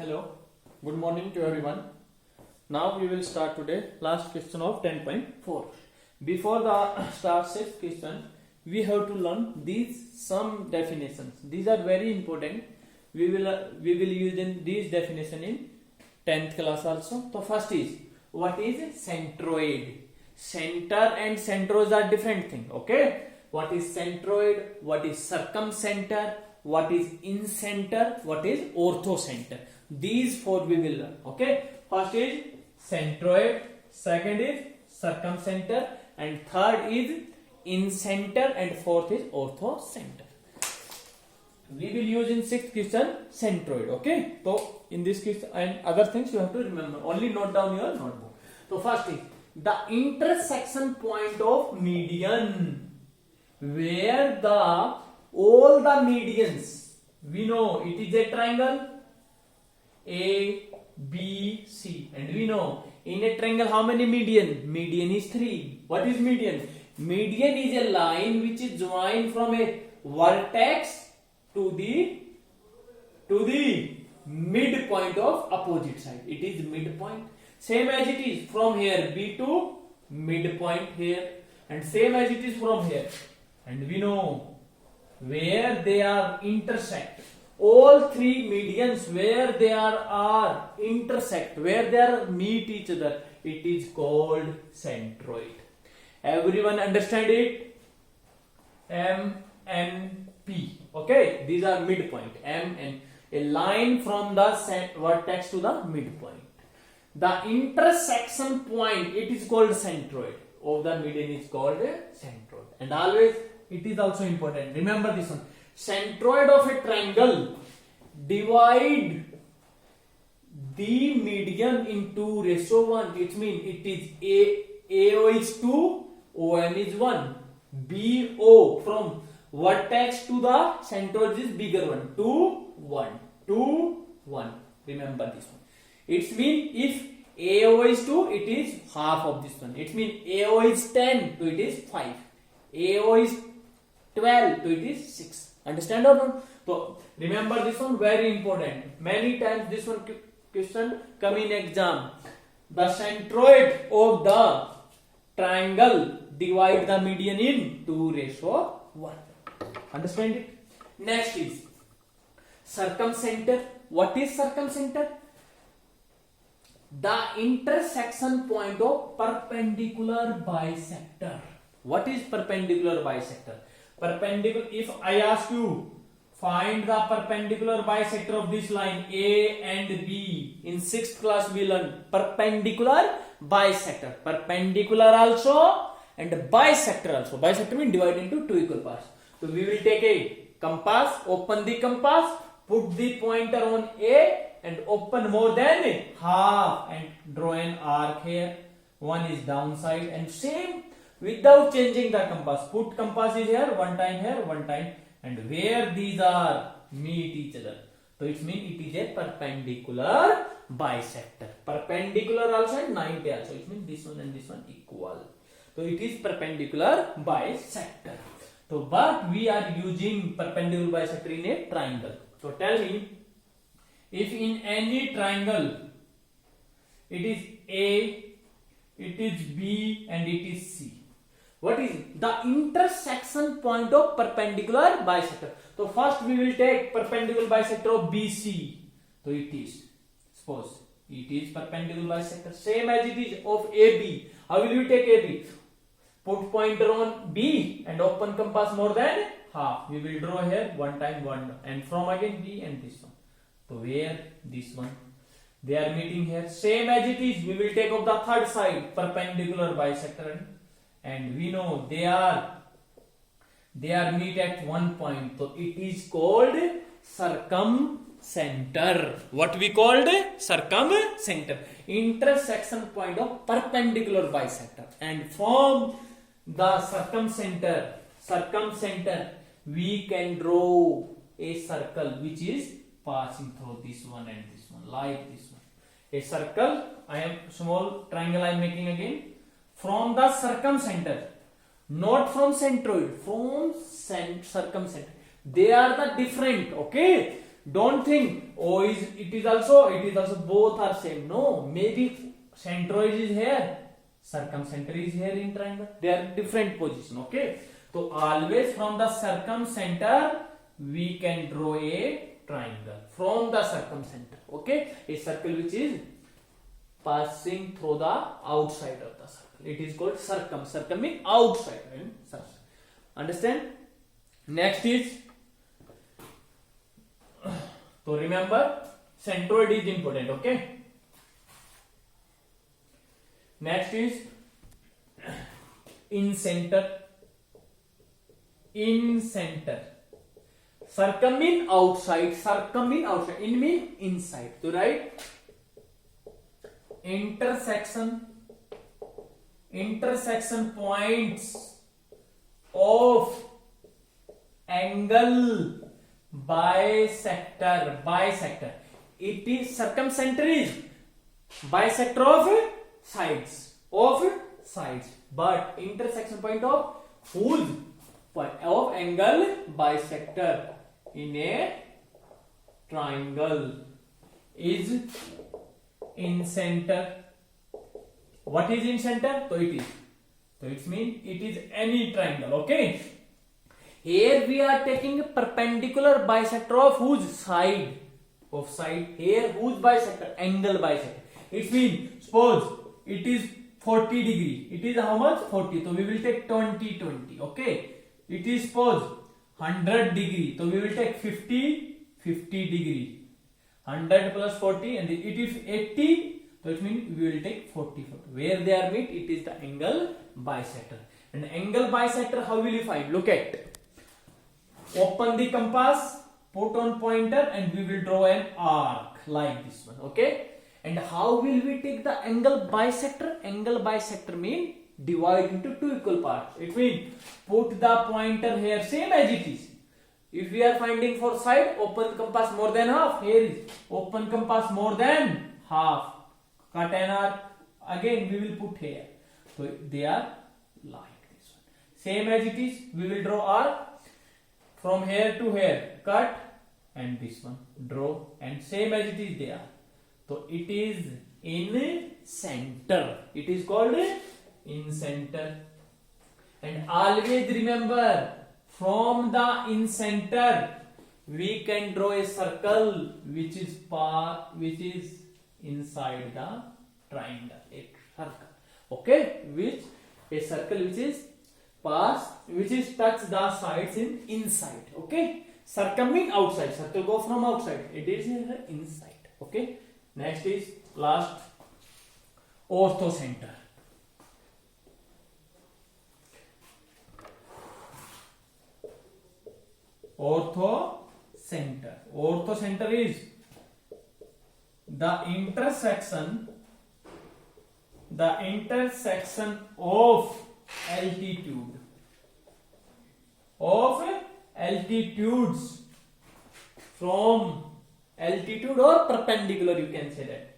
Hello, good morning to everyone. Now we will start today last question of 10.4. Before the start sixth question, we have to learn these some definitions. These are very important. We will use in these definition in 10th class also. So first is, what is centroid? Center and centroid are different thing. Okay, what is centroid? What is circumcenter? What is incenter? What is orthocenter? These four we will learn. Okay, first is centroid, second is circumcenter, and third is incenter, and fourth is orthocenter. We will use in sixth question centroid. Okay, so in this question and other things you have to remember, only note down your notebook. So first is the intersection point of median, where all the medians, we know it is a triangle A, B, C, and we know in a triangle how many median? Median is 3. What is median? Median is a line which is joined from a vertex to the midpoint of opposite side. It is midpoint. Same as it is from here B to midpoint here, and same as it is from here. And we know where they are intersect. All three medians where they are intersect, where they are meet each other, it is called centroid. Everyone understand it? M N P. Okay, these are midpoint. M N, a line from the vertex to the midpoint. The intersection point, it is called centroid. Of the median is called a centroid. And always it is also important. Remember this one. Centroid of a triangle divide the median into ratio 1. It means it is AO is 2, OM is 1. BO from vertex to the centroid is bigger one. 2, 1. 2, 1. Remember this one. It means if AO is 2, it is half of this one. It means AO is 10, so it is 5. AO is 12, so it is 6. Understand or not? So remember this one, very important. Many times this one question come in exam. The centroid of the triangle divide the median in 2:1. Understand it? Next is circumcenter. What is circumcenter? The intersection point of perpendicular bisector. What is perpendicular bisector? Perpendicular, if I ask you find the perpendicular bisector of this line A and B, in 6th class we learn perpendicular bisector. Perpendicular also and bisector also. Bisector means divide into two equal parts. So we will take a compass, open the compass, put the pointer on A and open more than half and draw an arc here. One is downside, and same without changing the compass. Put compass is here, one time, and where these are meet each other. So it means it is a perpendicular bisector. Perpendicular also and 90 also. It means this one and this one equal. So it is perpendicular bisector. So but we are using perpendicular bisector in a triangle. So tell me, if in any triangle it is A, it is B, and it is C, what is the intersection point of perpendicular bisector? So first we will take perpendicular bisector of BC. So it is, suppose it is perpendicular bisector, same as it is of AB. How will you take AB? Put pointer on B and open compass more than half. We will draw here one time, and from again B and this one. So where this one, they are meeting here, same as it is, we will take up the third side, perpendicular bisector, and we know they are meet at one point. So it is called circumcenter. What we called circumcenter, intersection point of perpendicular bisector. And from the circumcenter we can draw a circle which is passing through this one and this one, like this one. A circle, I am small triangle I am making again. From the circumcenter, not from centroid, from circumcenter. They are the different. Okay, Don't think it is also both are same. No, maybe centroid is here, circumcenter is here in triangle. They are different position. Okay, so always from the circumcenter we can draw a triangle from the circumcenter. Okay, a circle which is passing through the outside of the circle. It is called circum. Circum means outside. Understand? Next is, so remember, centroid is important. Okay. Next is in center. In center. Circum mean outside. Circum mean outside. In mean inside. So right. Intersection points of angle bisector. It is circumcenter is bisector of sides, but intersection point of whose point of angle bisector in a triangle is in center. What is in center? So it means it is any triangle. Okay. Here we are taking a perpendicular bisector of whose side? Of side. Here whose bisector? Angle bisector. It means suppose it is 40 degree. It is how much? 40. So we will take 20, 20. Okay. It is suppose 100 degree. So we will take 50, 50 degree. 100 plus 40 and it is 80. So it means we will take 40, 40. Where they are meet, it is the angle bisector. And angle bisector, how will you find? Look at. Open the compass, put on pointer, and we will draw an arc like this one. Okay. And how will we take the angle bisector? Angle bisector means divide into two equal parts. It means put the pointer here, same as it is. If we are finding for side, open compass more than half. Here is open compass more than half. Cut an arc. Again we will put here. So they are like this one. Same as it is. We will draw arc from here to here. Cut and this one. Draw and same as it is there. So it is in center. It is called in center. And always remember, from the in center we can draw a circle which is inside the triangle. A circle. Okay, a circle which is touch the sides in inside. Okay, circle mean outside. Circle go from outside. It is inside. Okay. Next is last, orthocenter. Orthocenter is the intersection of altitudes from altitude or perpendicular, you can say that.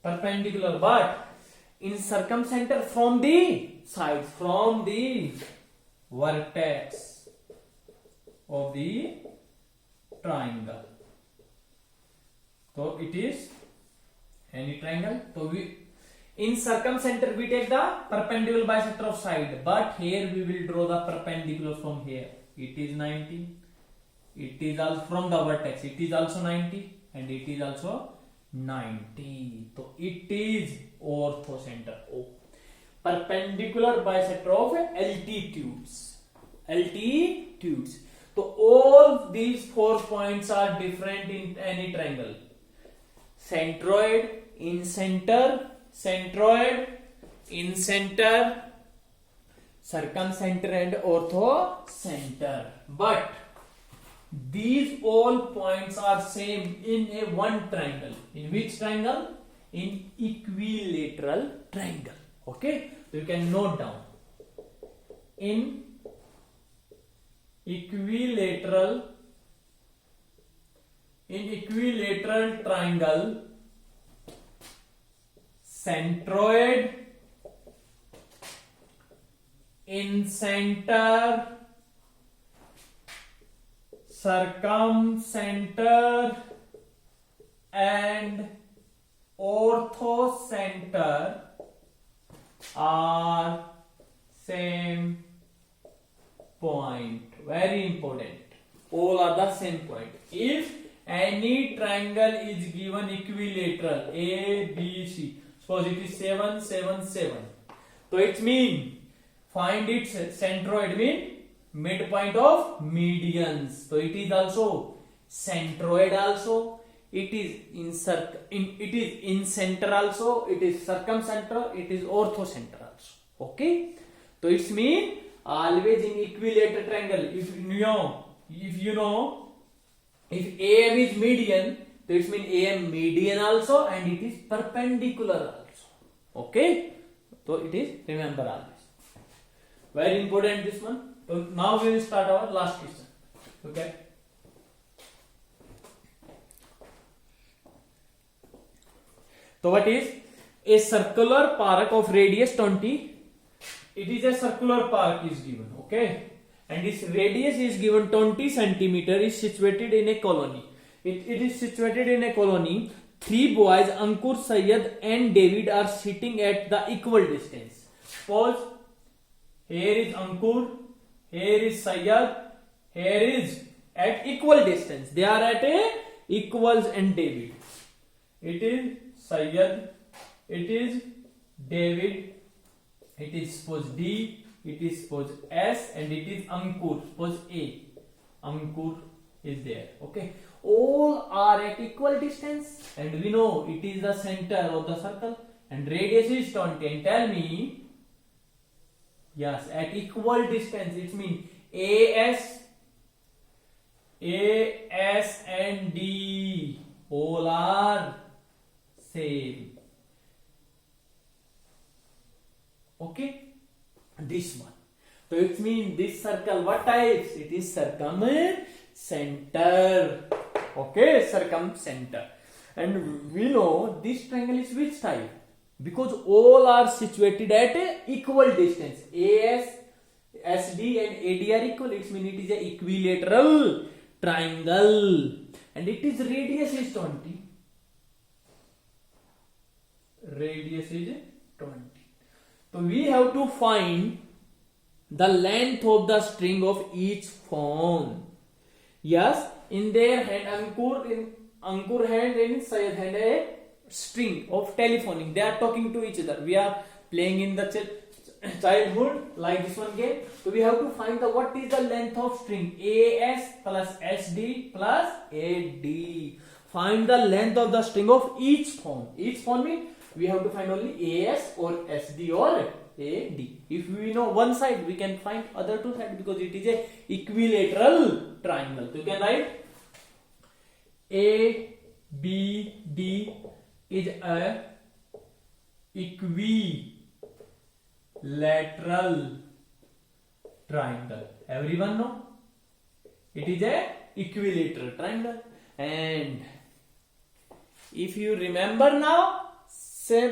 Perpendicular, but in circumcenter from the sides, from the vertex of the triangle. So it is any triangle. So in circumcenter we take the perpendicular bisector of side, but here we will draw the perpendicular from here. It is 90. It is also from the vertex. It is also 90 and it is also 90. So it is orthocenter. Perpendicular bisector of altitudes. So all these 4 points are different in any triangle. Centroid, in center, circumcenter and orthocenter. But these all points are same in a one triangle. In which triangle? In equilateral triangle. Okay, so you can note down. In equilateral triangle, centroid, in center, circumcenter and orthocenter are same point. Very important. All are the same point. If any triangle is given equilateral A, B, C, suppose it is 7, 7, 7. So it means find its centroid, mean midpoint of medians. So it is also centroid also. It is in center also. It is circumcenter. It is orthocenter also. Okay. So it means always in equilateral triangle. If AM is median, so it means AM median also, and it is perpendicular also. Okay. So it is, remember always. Very important this one. So now we will start our last question. Okay. So what is a circular park of radius 20? It is a circular park is given. Okay. And its radius is given 20 centimeter, is situated in a colony. It is situated in a colony. Three boys, Ankur, Syed and David, are sitting at the equal distance. Suppose here is Ankur, here is Syed, here is at equal distance. They are at a equals and David. It is Syed, it is David, it is suppose D, it is suppose S, and it is Ankur, suppose A. Ankur is there. Okay. All are at equal distance, and we know it is the center of the circle, and radius is 20. And tell me, yes, at equal distance, it means AS and D all are same. Okay. This one. So it means this circle, what types? It is circumcenter. Okay, circumcenter. And we know this triangle is which type? Because all are situated at equal distance. AS, SD and AD are equal. It means it is a equilateral triangle. And it is radius is 20. Radius is 20. So we have to find the length of the string of each phone. Yes, in their hand, Ankur hand and Syed hand a string of telephoning. They are talking to each other. We are playing in the childhood like this one game. So we have to find the what is the length of string AS plus SD plus AD. Find the length of the string of each phone. Each phone means we have to find only AS or SD or AD. If we know one side, we can find other two sides because it is a equilateral triangle. So you can write ABD is a equilateral triangle. Everyone know? It is a equilateral triangle. And if you remember now,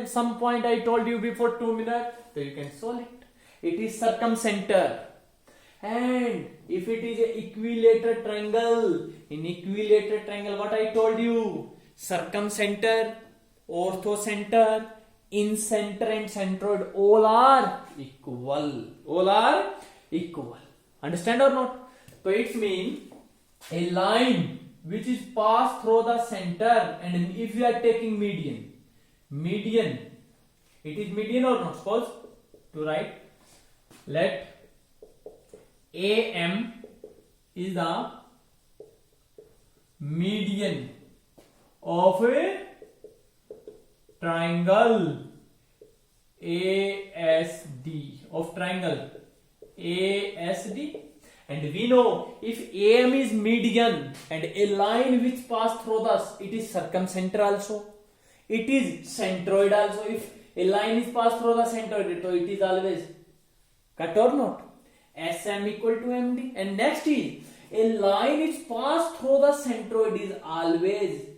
some point I told you before 2 minutes, so you can solve it. It is circumcenter. And if it is a equilateral triangle, in equilateral triangle, what I told you? Circumcenter, orthocenter, incenter and centroid all are equal. All are equal. Understand or not? So it means a line which is passed through the center, and if you are taking median, it is median or not? Suppose to write, let AM is the median of a triangle ASD, of triangle ASD. And we know if AM is median and a line which passed through this, it is circumcenter also. It is centroid also. If a line is passed through the centroid, so it is always cut or not. SM equal to MD. And next is a line is passed through the centroid is always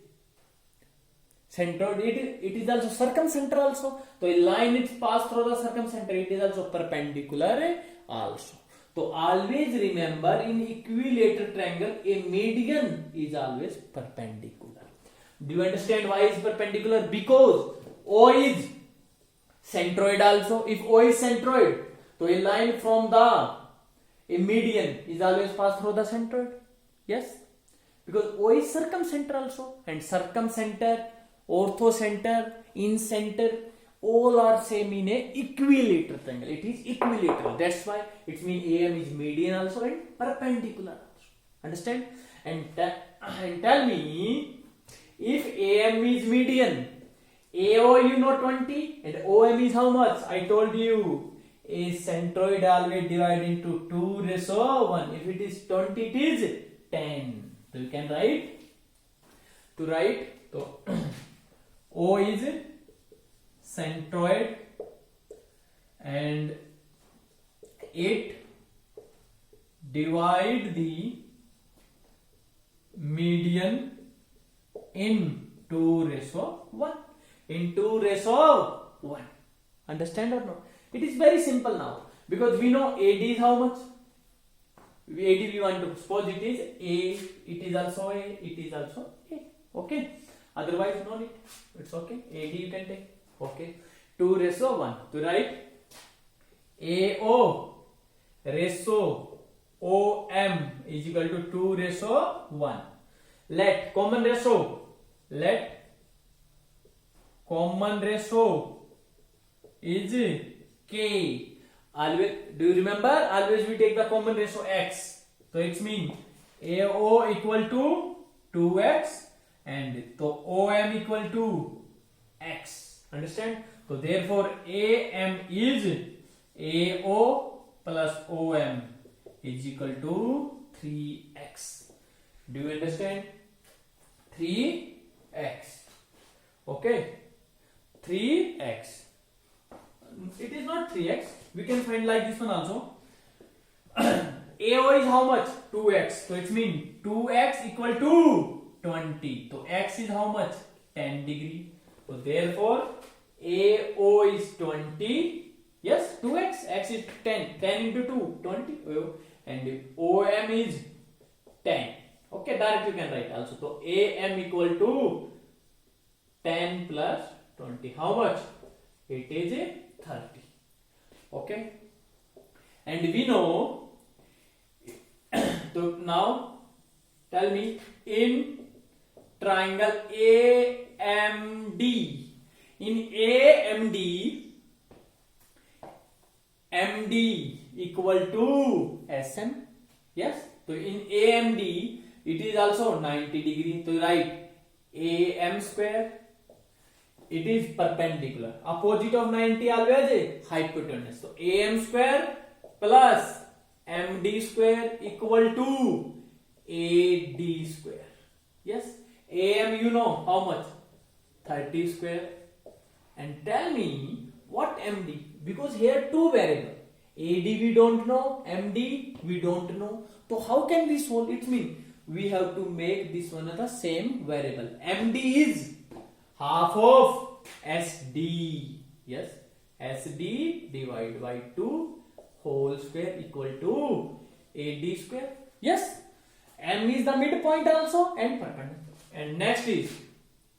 centroid. It is also circumcenter also. So a line is passed through the circumcenter, it is also perpendicular also. तो always remember in equilateral triangle a median is always perpendicular. Do you understand why is perpendicular? Because O is centroid also. If O is centroid, so a line from a median is always pass through the centroid. Yes, because O is circumcenter also, and circumcenter, orthocenter, incenter, all are same in a equilateral triangle. It is equilateral. That's why it means AM is median also and perpendicular also. Understand? And tell me, if AM is median, AO you know 20 and OM is how much? I told you a centroid always divided into 2:1. If it is 20, it is 10. So you can write to write. So O is centroid and it divide the median in 2:1. In 2:1. Understand or no? It is very simple now because we know AD is how much? AD we want to suppose it is A, it is also A, it is also A. Okay. Otherwise no need. It's okay. AD you can take. Okay. 2:1. To write AO ratio OM is equal to 2:1. Let common ratio is K. Always, do you remember? Always we take the common ratio X. So it means AO equal to 2X and so OM equal to X. Understand? So therefore AM is AO plus OM is equal to 3X. Do you understand? 3X. Okay. 3X. It is not 3X. We can find like this one also. AO is how much? 2X. So it means 2X equal to 20. So X is how much? 10 degree. So therefore AO is 20. Yes, 2X. X is 10. 10 into 2, 20. And OM is 10. Okay, direct you can write also. So AM equal to 10 plus 20. How much? It is a 30. Okay. And we know. So now tell me in triangle AMD. In AMD, MD equal to SM. Yes. So in AMD it is also 90 degree. So write AM square. It is perpendicular. Opposite of 90 always is hypotenuse. So AM square plus MD square equal to AD square. Yes. AM you know how much? 30 square. And tell me what MD? Because here two variables. AD we don't know, MD we don't know. So how can we solve? It means we have to make this one the same variable. MD is half of SD. Yes. SD divided by 2 whole square equal to AD square. Yes. M is the midpoint also and perpendicular. And next is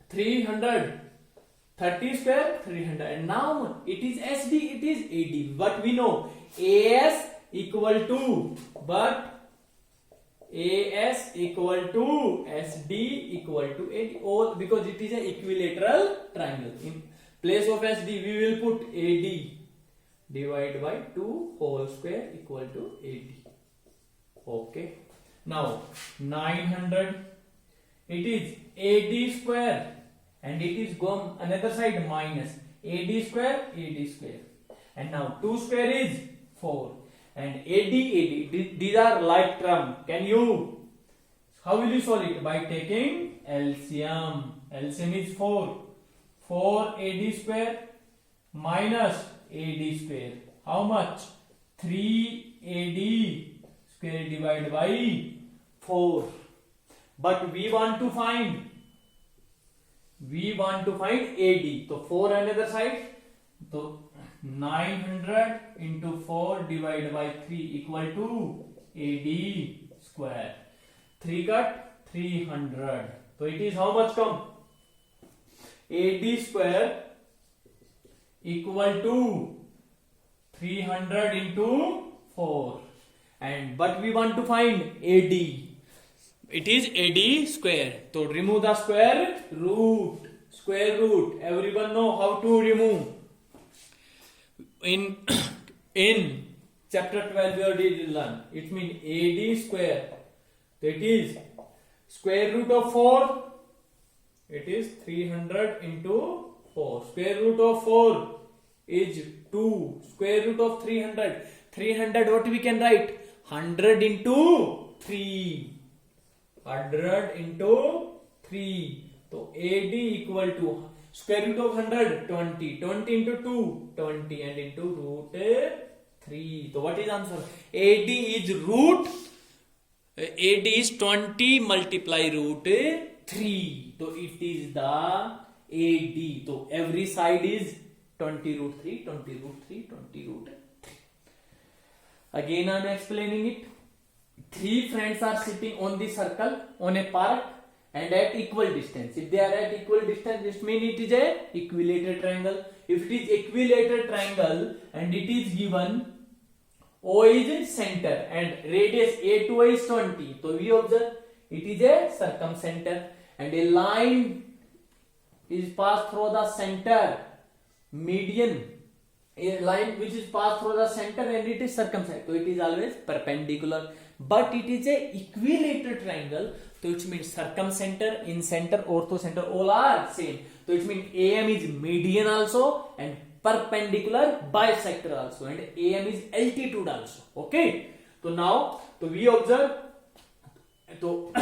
300. 30 square 300. And now it is SD, it is AD. But we know AS equal to, but AS equal to SD equal to AD. All because it is an equilateral triangle. In place of SD we will put AD divided by 2 whole square equal to AD. Okay. Now 900. It is AD square and it is gone another side minus AD square. And now 2 square is 4 and AD. These are like term. Can you? How will you solve it? By taking LCM. LCM is 4. 4 AD square minus AD square. How much? 3 AD square divided by 4. But we want to find AD. So 4 another side. So 900 into 4 divided by 3 equal to AD square. 3 cut 300. So it is how much come? AD square equal to 300 into 4. And but we want to find AD. It is AD square. So remove the square root. Square root. Everyone know how to remove. In chapter 12 we already learned. It means AD square. That is square root of 4. It is 300 into 4. Square root of 4 is 2. Square root of 300. 300 what we can write? 100 into 3. 100 into 3. So AD equal to square root of 100, 20. 20 into 2, 20 and into root 3. So what is answer? AD is root. AD is 20 multiply root 3. So it is the AD. So every side is 20 root 3, 20 root 3, 20 root 3. Again I am explaining it. 3 friends are sitting on the circle on a park and at equal distance. If they are at equal distance, this means it is a equilateral triangle. If it is equilateral triangle and it is given O is in center and radius A to O is 20. So we observe it is a circumcenter and a line is passed through the center, median, a line which is passed through the center and it is circumcenter. So it is always perpendicular. But it is a equilateral triangle, so it means circumcenter, in center, ortho center, all are same. So it means AM is median also and perpendicular bisector also, and AM is altitude also. Okay. So now, so we observe, so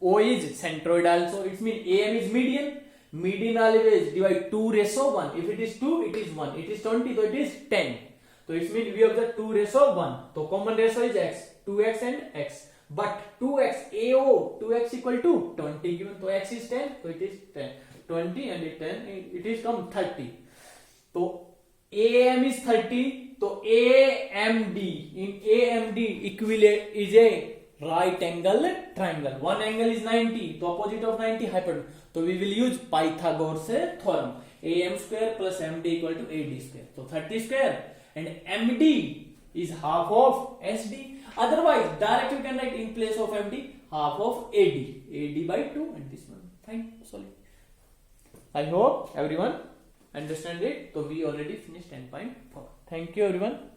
O is centroid also. It means AM is median. Median always divide 2 ratio 1. If it is 2, it is 1. It is 20, so it is 10. So it means we observe 2 ratio 1. So common ratio is x. 2x and x, but 2x AO 2x equal to 20 given, so x is 10, so it is 10, 20 and it 10, it is come 30. So AM is 30, so AMD, in AMD equivalent is a right angle triangle. One angle is 90, the opposite of 90 hypotenuse. So we will use Pythagoras theorem. AM square plus MD equal to AD square. So 30 square and MD is half of SD. Otherwise, directly you can write in place of MD half of AD. AD by 2 and this one. Fine. Sorry. I hope everyone understand it. So we already finished 10.4. Thank you everyone.